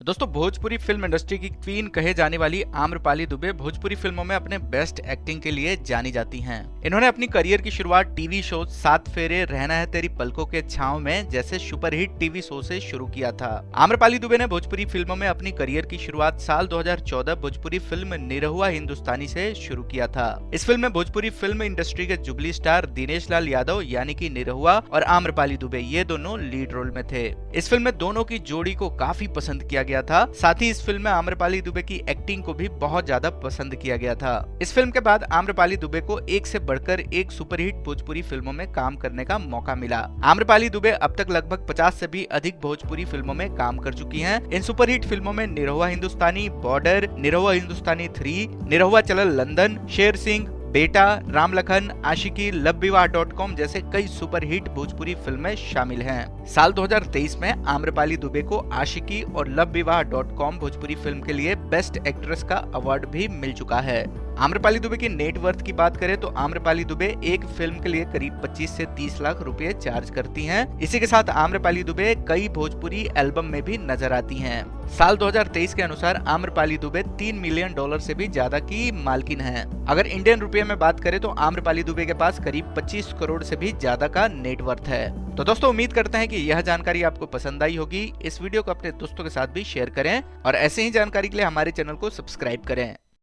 दोस्तों Bhojpuri film industry की queen कहे जाने वाली आम्रपाली दुबे भोजपुरी फिल्मों में अपने बेस्ट एक्टिंग के लिए जानी जाती हैं। इन्होंने अपनी करियर की शुरुआत टीवी शो सात फेरे, रहना है तेरी पलकों के छांव में जैसे सुपरहिट टीवी शो से शुरू किया था। आम्रपाली दुबे ने भोजपुरी फिल्मों में अपनी करियर की शुरुआत साल 2014 भोजपुरी फिल्म निरहुआ हिंदुस्तानी से शुरू किया था। इस फिल्म में भोजपुरी फिल्म इंडस्ट्री के जुबली स्टार दिनेश लाल यादव यानी कि निरहुआ और आम्रपाली दुबे ये दोनों लीड रोल में थे। इस फिल्म में दोनों की जोड़ी को काफी पसंद किया गया था। साथ ही इस फिल्म में आम्रपाली दुबे की एक्टिंग को भी बहुत ज्यादा पसंद किया गया था। इस फिल्म के बाद आम्रपाली दुबे को एक से बढ़कर एक सुपरहिट भोजपुरी फिल्मों में काम करने का मौका मिला। आम्रपाली दुबे अब तक लगभग 50 से भी अधिक भोजपुरी फिल्मों में काम कर चुकी हैं। इन सुपरहिट फिल्मों में निरहुआ हिंदुस्तानी, बॉर्डर, निरहुआ हिंदुस्तानी 3, निरहुआ चलल लंदन, शेर सिंह, बेटा, राम लखन, आशिकी, लवविवाह.com जैसे कई सुपरहिट भोजपुरी फिल्में शामिल हैं। साल 2023 में आम्रपाली दुबे को आशिकी और लवविवाह.com भोजपुरी फिल्म के लिए बेस्ट एक्ट्रेस का अवार्ड भी मिल चुका है। आम्रपाली दुबे की नेटवर्थ की बात करें तो आम्रपाली दुबे एक फिल्म के लिए करीब 25 से 30 लाख रुपए चार्ज करती हैं। इसी के साथ आम्रपाली दुबे कई भोजपुरी एल्बम में भी नजर आती हैं। साल 2023 के अनुसार आम्रपाली दुबे $3 मिलियन से भी ज्यादा की मालकिन हैं। अगर इंडियन रुपये में बात करें तो आम्रपाली दुबे के पास करीब 25 करोड़ से भी ज्यादा का नेटवर्थ है। तो दोस्तों उम्मीद करते हैं कि यह जानकारी आपको पसंद आई होगी। इस वीडियो को अपने दोस्तों के साथ भी शेयर करें और ऐसे ही जानकारी के लिए हमारे चैनल को सब्सक्राइब करें।